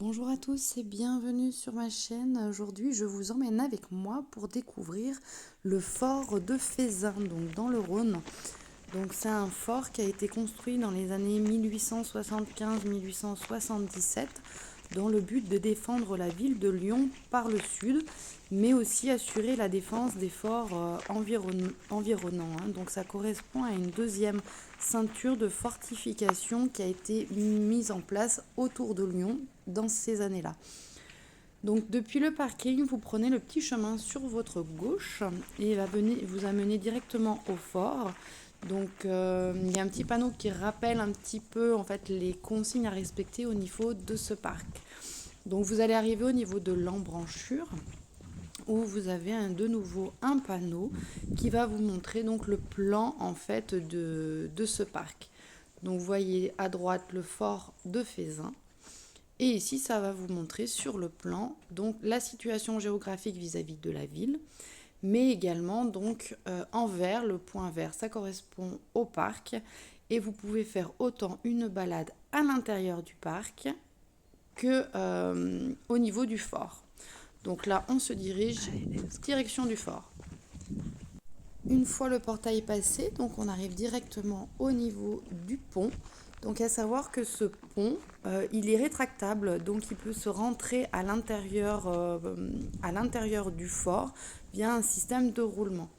Bonjour à tous et bienvenue sur ma chaîne. Aujourd'hui, je vous emmène avec moi pour découvrir le fort de Feyzin, donc dans le Rhône. Donc c'est un fort qui a été construit dans les années 1875-1877 dans le but de défendre la ville de Lyon par le sud, mais aussi assurer la défense des forts environnants. Donc ça correspond à une deuxième ceinture de fortification qui a été mise en place autour de Lyon dans ces années-là. Donc depuis le parking, vous prenez le petit chemin sur votre gauche et il va vous amener directement au fort. Donc il y a un petit panneau qui rappelle un petit peu en fait les consignes à respecter au niveau de ce parc. Donc vous allez arriver au niveau de l'embranchure où vous avez de nouveau un panneau qui va vous montrer donc le plan en fait de ce parc. Donc vous voyez à droite le fort de Feyzin. Et ici, ça va vous montrer sur le plan donc la situation géographique vis-à-vis de la ville, mais également donc en vert, le point vert, ça correspond au parc. Et vous pouvez faire autant une balade à l'intérieur du parc que au niveau du fort. Donc là, on se dirige direction du fort. Une fois le portail passé, donc on arrive directement au niveau du pont. Donc à savoir que ce pont, il est rétractable, donc il peut se rentrer à l'intérieur du fort via un système de roulement.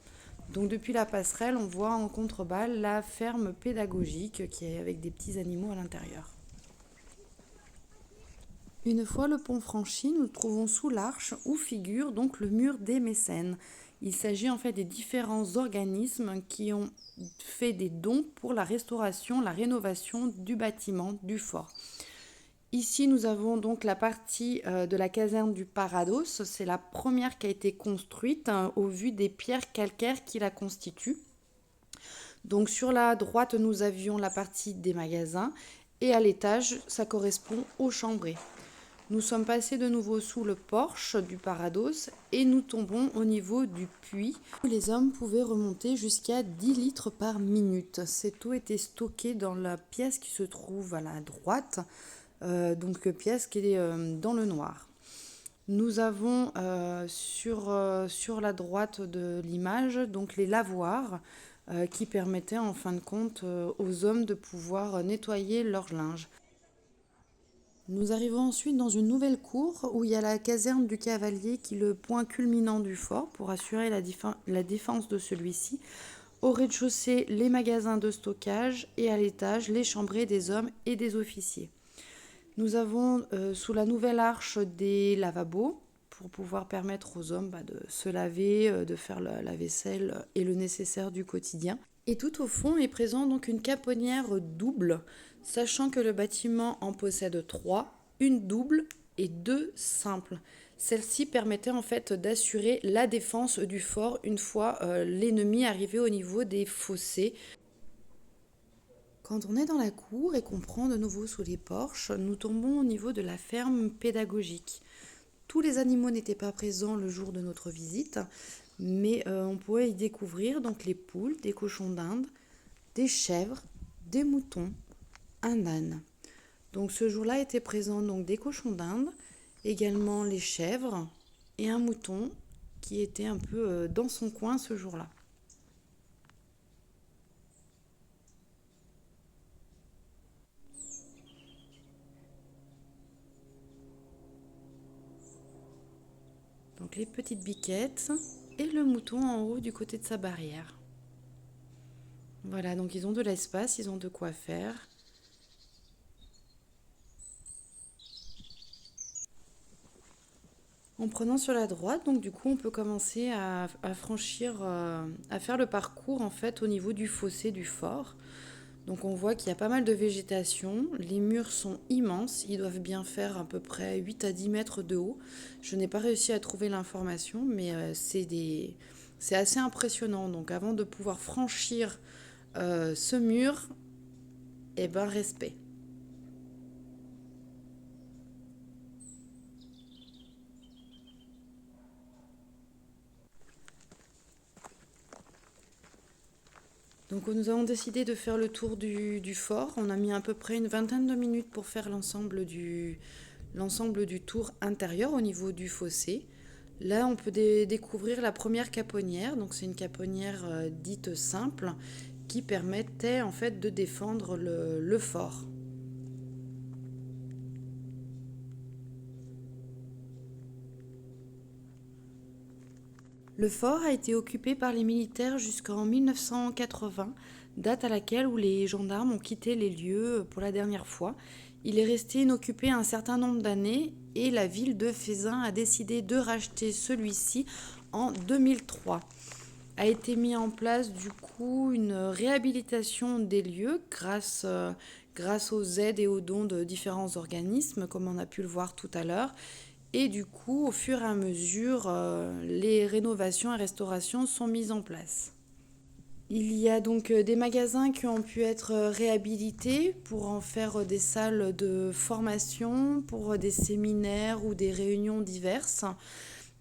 Donc depuis la passerelle, on voit en contrebas la ferme pédagogique qui est avec des petits animaux à l'intérieur. Une fois le pont franchi, nous trouvons sous l'arche où figure donc le mur des mécènes. Il s'agit en fait des différents organismes qui ont fait des dons pour la restauration, la rénovation du bâtiment du fort. Ici, nous avons donc la partie de la caserne du Parados. C'est la première qui a été construite au vu des pierres calcaires qui la constituent. Donc sur la droite, nous avions la partie des magasins et à l'étage, ça correspond aux chambrées. Nous sommes passés de nouveau sous le porche du Parados et nous tombons au niveau du puits où les hommes pouvaient remonter jusqu'à 10 litres par minute. Cette eau était stockée dans la pièce qui se trouve à la droite, donc pièce qui est dans le noir. Nous avons sur la droite de l'image donc les lavoirs qui permettaient en fin de compte aux hommes de pouvoir nettoyer leur linge. Nous arrivons ensuite dans une nouvelle cour où il y a la caserne du cavalier qui est le point culminant du fort pour assurer la défense de celui-ci. Au rez-de-chaussée, les magasins de stockage et à l'étage, les chambrées des hommes et des officiers. Nous avons sous la nouvelle arche des lavabos pour pouvoir permettre aux hommes de se laver, de faire la vaisselle et le nécessaire du quotidien. Et tout au fond est présent donc une caponnière double, sachant que le bâtiment en possède 3, une double et 2 simples. Celle-ci permettait en fait d'assurer la défense du fort une fois l'ennemi arrivé au niveau des fossés. Quand on est dans la cour et qu'on prend de nouveau sous les porches, nous tombons au niveau de la ferme pédagogique. Tous les animaux n'étaient pas présents le jour de notre visite, mais on pouvait y découvrir donc les poules, des cochons d'Inde, des chèvres, des moutons, un âne. Donc ce jour-là étaient présents donc des cochons d'Inde, également les chèvres et un mouton qui était un peu dans son coin ce jour-là. Donc les petites biquettes et le mouton en haut du côté de sa barrière. Voilà, donc ils ont de l'espace, ils ont de quoi faire. En prenant sur la droite, donc du coup, on peut commencer à franchir, à faire le parcours en fait au niveau du fossé du fort. Donc on voit qu'il y a pas mal de végétation, les murs sont immenses, ils doivent bien faire à peu près 8 à 10 mètres de haut. Je n'ai pas réussi à trouver l'information, mais c'est assez impressionnant. Donc avant de pouvoir franchir ce mur, eh ben respect. Donc nous avons décidé de faire le tour du fort. On a mis à peu près une vingtaine de minutes pour faire l'ensemble l'ensemble du tour intérieur au niveau du fossé. Là, on peut découvrir la première caponnière. Donc, c'est une caponnière dite simple qui permettait en fait de défendre le fort. Le fort a été occupé par les militaires jusqu'en 1980, date à laquelle où les gendarmes ont quitté les lieux pour la dernière fois. Il est resté inoccupé un certain nombre d'années et la ville de Fézin a décidé de racheter celui-ci en 2003. A été mis en place du coup une réhabilitation des lieux grâce aux aides et aux dons de différents organismes, comme on a pu le voir tout à l'heure. Et du coup, au fur et à mesure, les rénovations et restaurations sont mises en place. Il y a donc des magasins qui ont pu être réhabilités pour en faire des salles de formation, pour des séminaires ou des réunions diverses.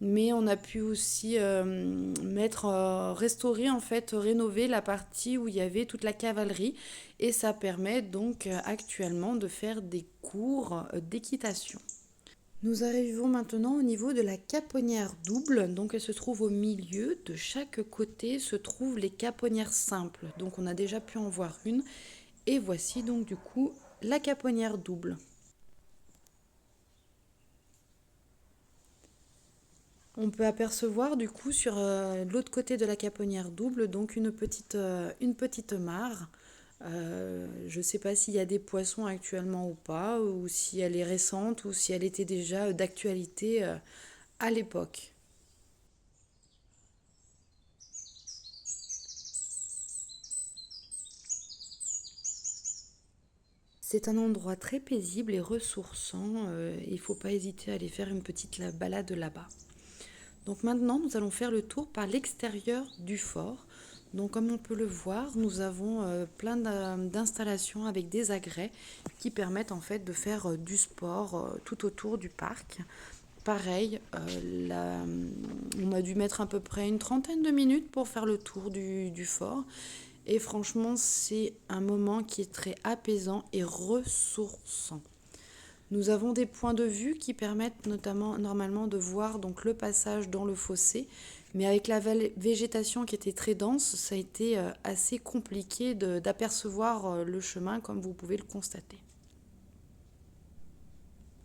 Mais on a pu aussi restaurer, en fait, rénover la partie où il y avait toute la cavalerie. Et ça permet donc actuellement de faire des cours d'équitation. Nous arrivons maintenant au niveau de la caponnière double. Donc elle se trouve au milieu. De chaque côté se trouvent les caponnières simples. Donc on a déjà pu en voir une. Et voici donc du coup la caponnière double. On peut apercevoir du coup sur l'autre côté de la caponnière double donc une petite mare. Je ne sais pas s'il y a des poissons actuellement ou pas, ou si elle est récente, ou si elle était déjà d'actualité à l'époque. C'est un endroit très paisible et ressourçant. Il ne faut pas hésiter à aller faire une petite balade là-bas. Donc maintenant, nous allons faire le tour par l'extérieur du fort. Donc comme on peut le voir, nous avons plein d'installations avec des agrès qui permettent en fait de faire du sport tout autour du parc. Pareil, on a dû mettre à peu près une trentaine de minutes pour faire le tour du fort. Et franchement, c'est un moment qui est très apaisant et ressourçant. Nous avons des points de vue qui permettent notamment normalement de voir donc le passage dans le fossé, mais avec la végétation qui était très dense, ça a été assez compliqué d'apercevoir le chemin comme vous pouvez le constater.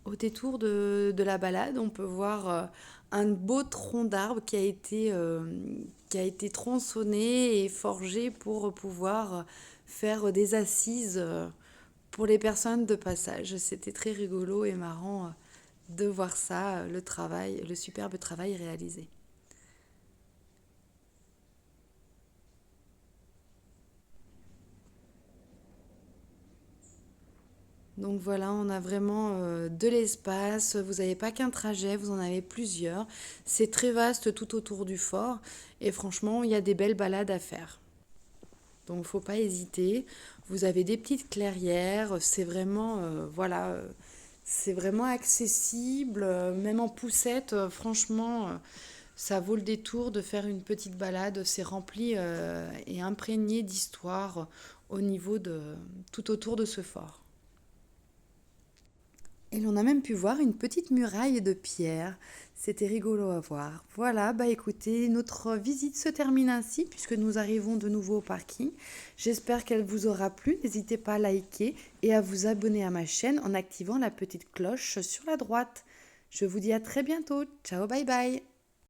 Au détour de la balade, on peut voir un beau tronc d'arbre qui a été tronçonné et forgé pour pouvoir faire des assises pour les personnes de passage. C'était très rigolo et marrant de voir ça, le superbe travail réalisé. Donc voilà, on a vraiment de l'espace. Vous n'avez pas qu'un trajet, vous en avez plusieurs. C'est très vaste tout autour du fort et franchement, il y a des belles balades à faire. Donc il ne faut pas hésiter. Vous avez des petites clairières, c'est vraiment c'est vraiment accessible, même en poussette, franchement, ça vaut le détour de faire une petite balade. C'est rempli et imprégné d'histoire au niveau de tout autour de ce fort. Et l'on a même pu voir une petite muraille de pierre. C'était rigolo à voir. Voilà, bah écoutez, notre visite se termine ainsi puisque nous arrivons de nouveau au parking. J'espère qu'elle vous aura plu. N'hésitez pas à liker et à vous abonner à ma chaîne en activant la petite cloche sur la droite. Je vous dis à très bientôt. Ciao, bye bye.